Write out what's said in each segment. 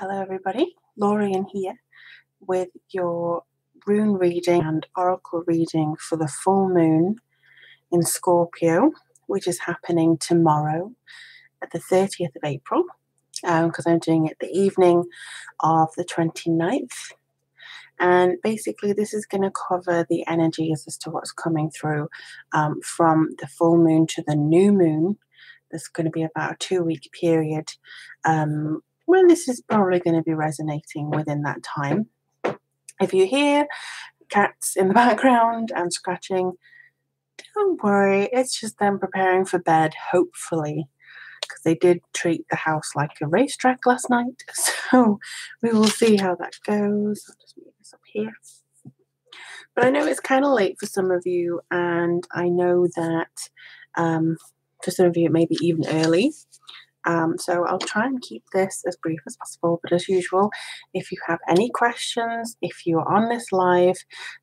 Hello everybody, Lorian here with your rune reading and oracle reading for the full moon in Scorpio, which is happening tomorrow at the 30th of April, because I'm doing it the evening of the 29th. And basically this is going to cover the energies as to what's coming through from the full moon to the new moon. There's going to be about a 2-week period when this is probably going to be resonating within that time. If you hear cats in the background and scratching, don't worry, it's just them preparing for bed, hopefully, because they did treat the house like a racetrack last night. So we will see how that goes. I'll just move this up here. But I know it's kind of late for some of you, and I know that for some of you it may be even early. So I'll try and keep this as brief as possible, but as usual, if you have any questions, if you're on this live,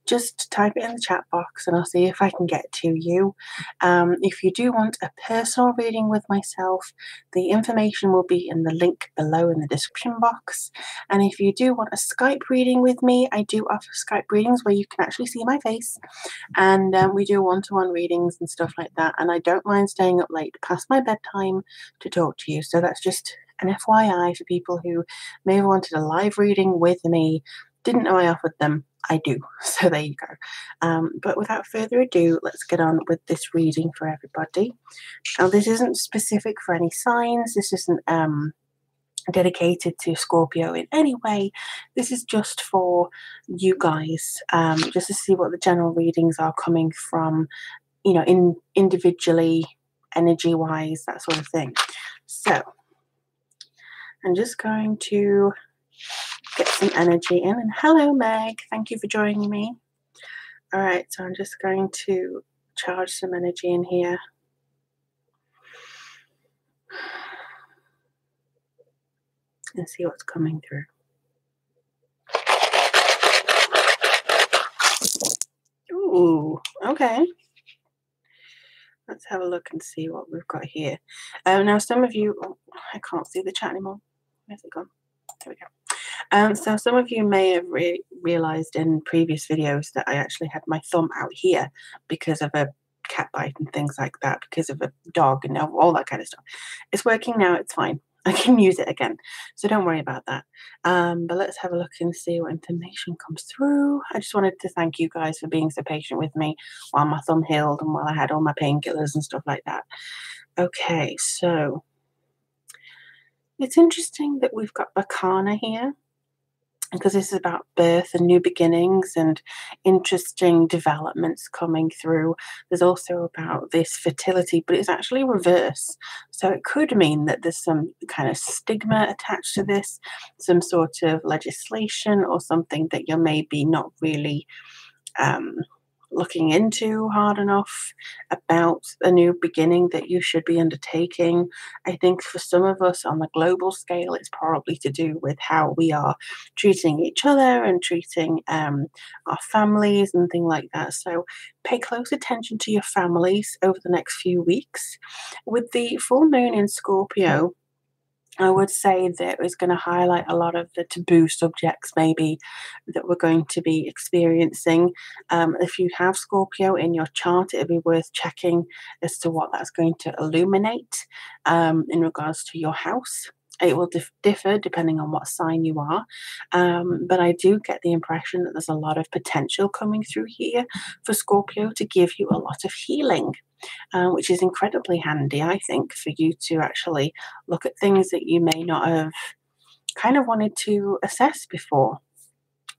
just type it in the chat box and I'll see if I can get to you. If you do want a personal reading with myself, the information will be in the link below in the description box. And if you do want a Skype reading with me, I do offer Skype readings where you can actually see my face, and we do one-to-one readings and stuff like that. And I don't mind staying up late past my bedtime to talk to you. So that's just an FYI for people who may have wanted a live reading with me, didn't know I offered them. I do. So there you go. But without further ado, let's get on with this reading for everybody. Now, this isn't specific for any signs. This isn't dedicated to Scorpio in any way. This is just for you guys, just to see what the general readings are coming from, you know, individually, energy-wise, that sort of thing. So I'm just going to get some energy in. And hello, Meg. Thank you for joining me. All right, so I'm just going to charge some energy in here. And see what's coming through. Ooh, okay. Let's have a look and see what we've got here. Now, some of you, I can't see the chat anymore. Where's it gone? There we go. So some of you may have realized in previous videos that I actually had my thumb out here because of a cat bite and things like that, because of a dog and all that kind of stuff. It's working now. It's fine. I can use it again, so don't worry about that. But let's have a look and see what information comes through. I just wanted to thank you guys for being so patient with me while my thumb healed and while I had all my painkillers and stuff like that. Okay, so it's interesting that we've got Bacana here, because this is about birth and new beginnings and interesting developments coming through. There's also about this fertility, but it's actually reverse. So it could mean that there's some kind of stigma attached to this, some sort of legislation or something that you're maybe not really looking into hard enough about a new beginning that you should be undertaking. I think for some of us on the global scale, it's probably to do with how we are treating each other and treating our families and things like that. So pay close attention to your families over the next few weeks. With the full moon in Scorpio, I would say that it's going to highlight a lot of the taboo subjects maybe that we're going to be experiencing. If you have Scorpio in your chart, it would be worth checking as to what that's going to illuminate in regards to your house. It will differ depending on what sign you are, but I do get the impression that there's a lot of potential coming through here for Scorpio to give you a lot of healing. Which is incredibly handy, I think, for you to actually look at things that you may not have kind of wanted to assess before,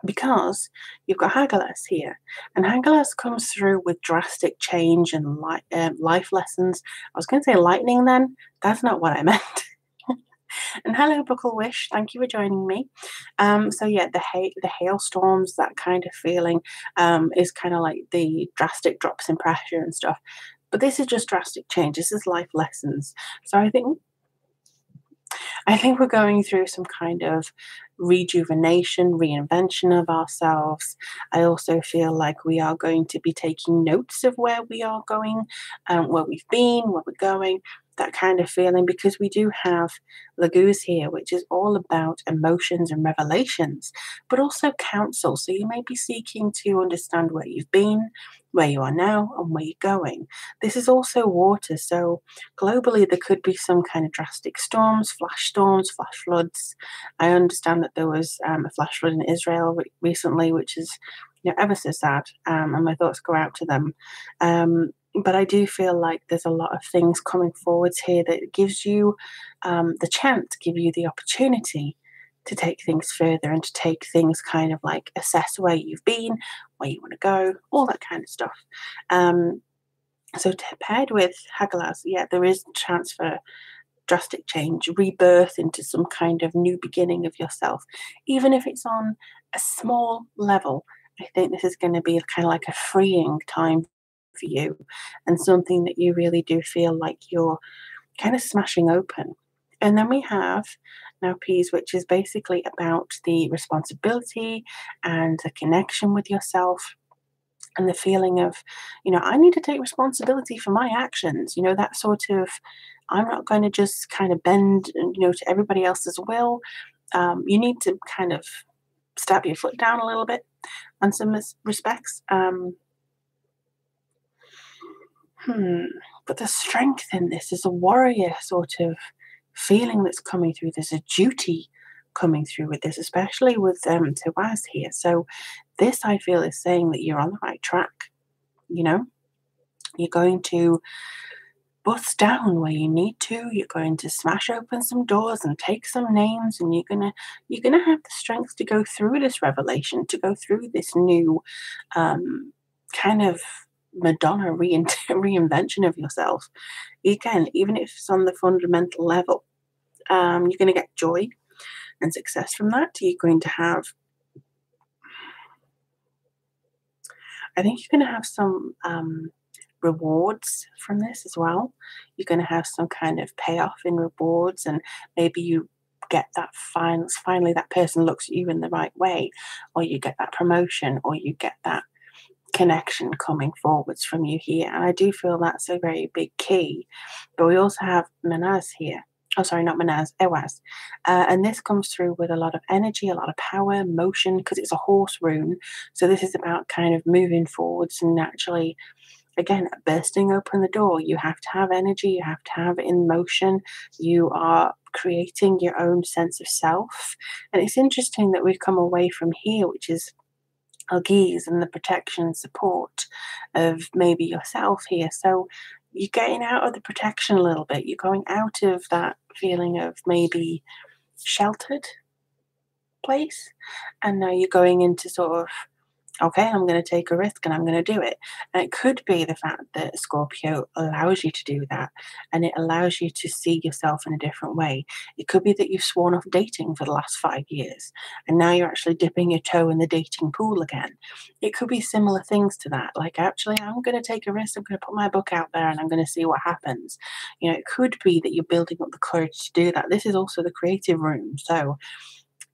because you've got Hagalaz here, and Hagalaz comes through with drastic change and life lessons. I was going to say lightning then. That's not what I meant. And hello, Bucklewish. Thank you for joining me. So yeah, the hailstorms, that kind of feeling is kind of like the drastic drops in pressure and stuff. But this is just drastic change. This is life lessons. So I think we're going through some kind of rejuvenation, reinvention of ourselves. I also feel like we are going to be taking notes of where we are going, where we've been, where we're going. that kind of feeling, because we do have Lagoose here, which is all about emotions and revelations, but also counsel. So you may be seeking to understand where you've been, where you are now, and where you're going. This is also water, so globally there could be some kind of drastic storms, flash floods. I understand that there was a flash flood in Israel recently, which is, ever so sad, and my thoughts go out to them. But I do feel like there's a lot of things coming forwards here that gives you the chance, give you the opportunity to take things further and to take things kind of like assess where you've been, where you want to go, all that kind of stuff. Um, so paired with Hagalaz, yeah, there is a chance for drastic change, rebirth into some kind of new beginning of yourself, even if it's on a small level. I think this is going to be kind of like a freeing time for you, and something that you really do feel like you're kind of smashing open. And then we have now Peas, which is basically about the responsibility and the connection with yourself, and the feeling of, I need to take responsibility for my actions, that sort of, I'm not going to just kind of bend, to everybody else's will. You need to kind of stab your foot down a little bit on some respects. But the strength in this is a warrior sort of feeling that's coming through. There's a duty coming through with this, especially with Tawaz here. So this, I feel, is saying that you're on the right track. You're going to bust down where you need to. You're going to smash open some doors and take some names, and you're gonna have the strength to go through this revelation, to go through this new kind of Madonna reinvention of yourself. Again, even if it's on the fundamental level, you're going to get joy and success from that. You're going to have, I think you're going to have some rewards from this as well. You're going to have some kind of payoff in rewards, and maybe you get that finally that person looks at you in the right way, or you get that promotion, or you get that connection coming forwards from you here. And I do feel that's a very big key. But we also have Manaz here. Oh, sorry, not Manaz, Ewaz. And this comes through with a lot of energy, a lot of power, motion, because it's a horse rune. So this is about kind of moving forwards and naturally, again, bursting open the door. You have to have energy, you have to have it in motion. You are creating your own sense of self. And it's interesting that we've come away from here, which is Algiz and the protection and support of maybe yourself here. So you're getting out of the protection a little bit. You're going out of that feeling of maybe sheltered place. And now you're going into sort of, okay, I'm going to take a risk and I'm going to do it. And it could be the fact that Scorpio allows you to do that, and it allows you to see yourself in a different way. It could be that you've sworn off dating for the last 5 years and now you're actually dipping your toe in the dating pool again. It could be similar things to that. Like, actually, I'm going to take a risk. I'm going to put my book out there and I'm going to see what happens. It could be that you're building up the courage to do that. This is also the creative room. So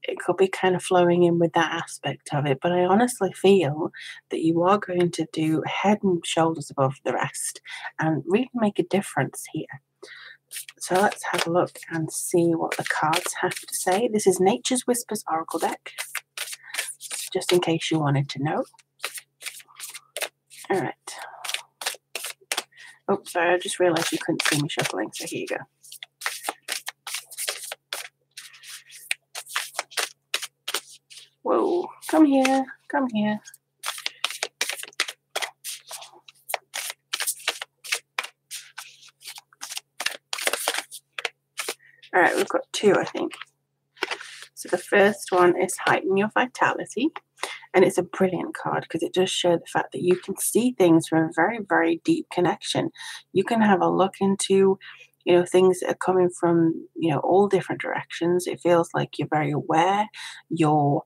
it could be kind of flowing in with that aspect of it. But I honestly feel that you are going to do head and shoulders above the rest and really make a difference here. So let's have a look and see what the cards have to say. This is Nature's Whispers Oracle deck, just in case you wanted to know. All right. Oh, sorry, I just realized you couldn't see me shuffling, so here you go. Whoa, come here, come here. All right, we've got 2, I think. So the first one is Heighten Your Vitality. And it's a brilliant card because it does show the fact that you can see things from a very, very deep connection. You can have a look into, things that are coming from, all different directions. It feels like you're very aware. Your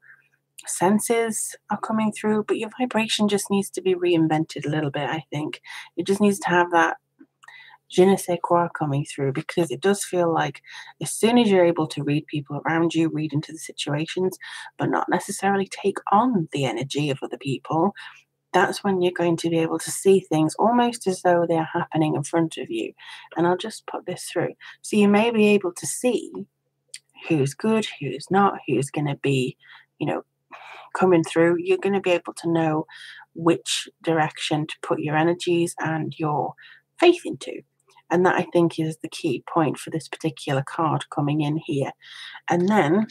senses are coming through, but your vibration just needs to be reinvented a little bit, I think. It just needs to have that je ne sais quoi coming through, because it does feel like as soon as you're able to read people around you, read into the situations, but not necessarily take on the energy of other people, that's when you're going to be able to see things almost as though they are happening in front of you. And I'll just put this through. So you may be able to see who's good, who's not, who's going to be, you know, coming through. You're going to be able to know which direction to put your energies and your faith into. And that, I think, is the key point for this particular card coming in here. And then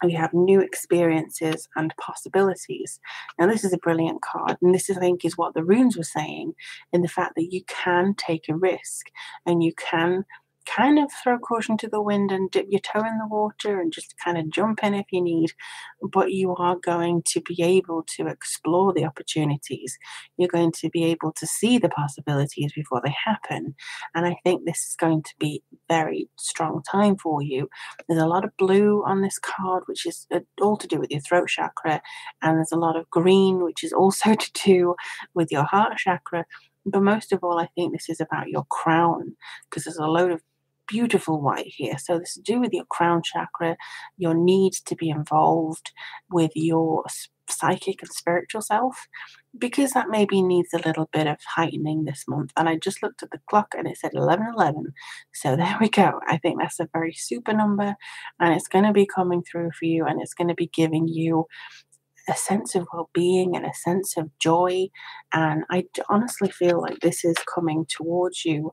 we have new experiences and possibilities. Now, this is a brilliant card, and this, I think, is what the runes were saying, in the fact that you can take a risk and you can kind of throw caution to the wind and dip your toe in the water and just kind of jump in if you need, but you are going to be able to explore the opportunities. You're going to be able to see the possibilities before they happen. And I think this is going to be a very strong time for you. There's a lot of blue on this card, which is all to do with your throat chakra, and there's a lot of green, which is also to do with your heart chakra. But most of all, I think this is about your crown, because there's a load of beautiful white here. So this is to do with your crown chakra, your need to be involved with your psychic and spiritual self, because that maybe needs a little bit of heightening this month. And I just looked at the clock and it said 11:11. So there we go. I think that's a very super number, and it's going to be coming through for you, and it's going to be giving you a sense of well-being and a sense of joy. And I honestly feel like this is coming towards you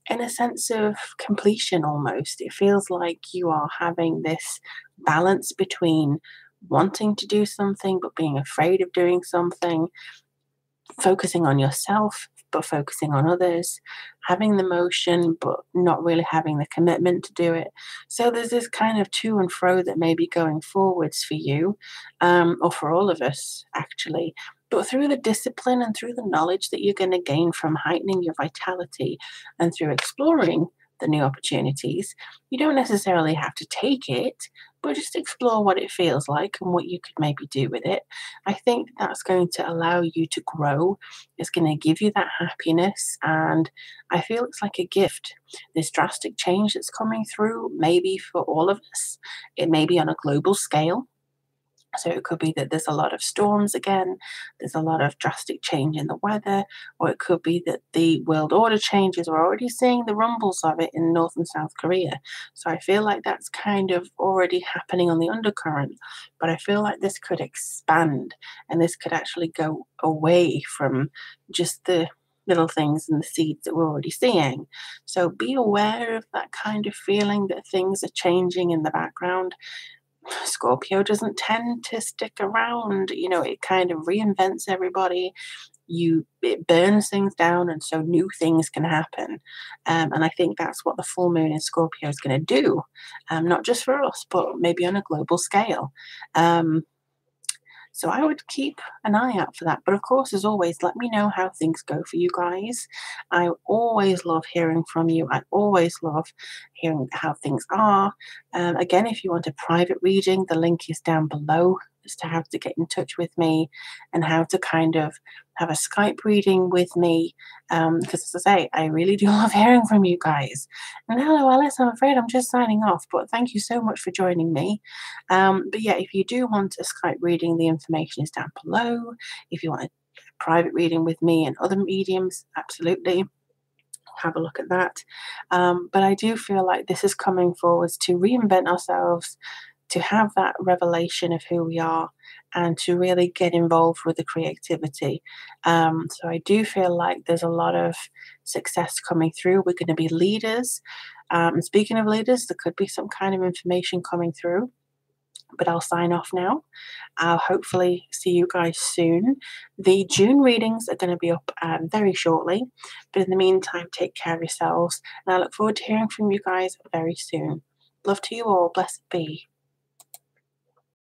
in a sense of completion almost. It feels like you are having this balance between wanting to do something but being afraid of doing something, focusing on yourself but focusing on others, having the motion but not really having the commitment to do it. So there's this kind of to and fro that may be going forwards for you, or for all of us actually. But through the discipline and through the knowledge that you're going to gain from heightening your vitality and through exploring the new opportunities, you don't necessarily have to take it, but just explore what it feels like and what you could maybe do with it. I think that's going to allow you to grow. It's going to give you that happiness. And I feel it's like a gift. This drastic change that's coming through, maybe for all of us, it may be on a global scale. So it could be that there's a lot of storms again, there's a lot of drastic change in the weather, or it could be that the world order changes. We're already seeing the rumbles of it in North and South Korea. So I feel like that's kind of already happening on the undercurrent. But I feel like this could expand, and this could actually go away from just the little things and the seeds that we're already seeing. So be aware of that kind of feeling that things are changing in the background. Scorpio doesn't tend to stick around. It kind of reinvents everybody. It burns things down, and so new things can happen. And I think that's what the full moon in Scorpio is going to do, not just for us, but maybe on a global scale. So I would keep an eye out for that. But of course, as always, let me know how things go for you guys. I always love hearing from you. I always love hearing how things are. Again, if you want a private reading, the link is down below as to how to get in touch with me and how to kind of have a Skype reading with me. Because as I say, I really do love hearing from you guys. And hello, Alice, I'm afraid I'm just signing off, but thank you so much for joining me. But yeah, if you do want a Skype reading, the information is down below. If you want a private reading with me and other mediums, absolutely have a look at that. But I do feel like this is coming forwards to reinvent ourselves, to have that revelation of who we are, and to really get involved with the creativity. So I do feel like there's a lot of success coming through. We're going to be leaders. And speaking of leaders, there could be some kind of information coming through. But I'll sign off now. I'll hopefully see you guys soon. The June readings are going to be up very shortly. But in the meantime, take care of yourselves. And I look forward to hearing from you guys very soon. Love to you all. Blessed be.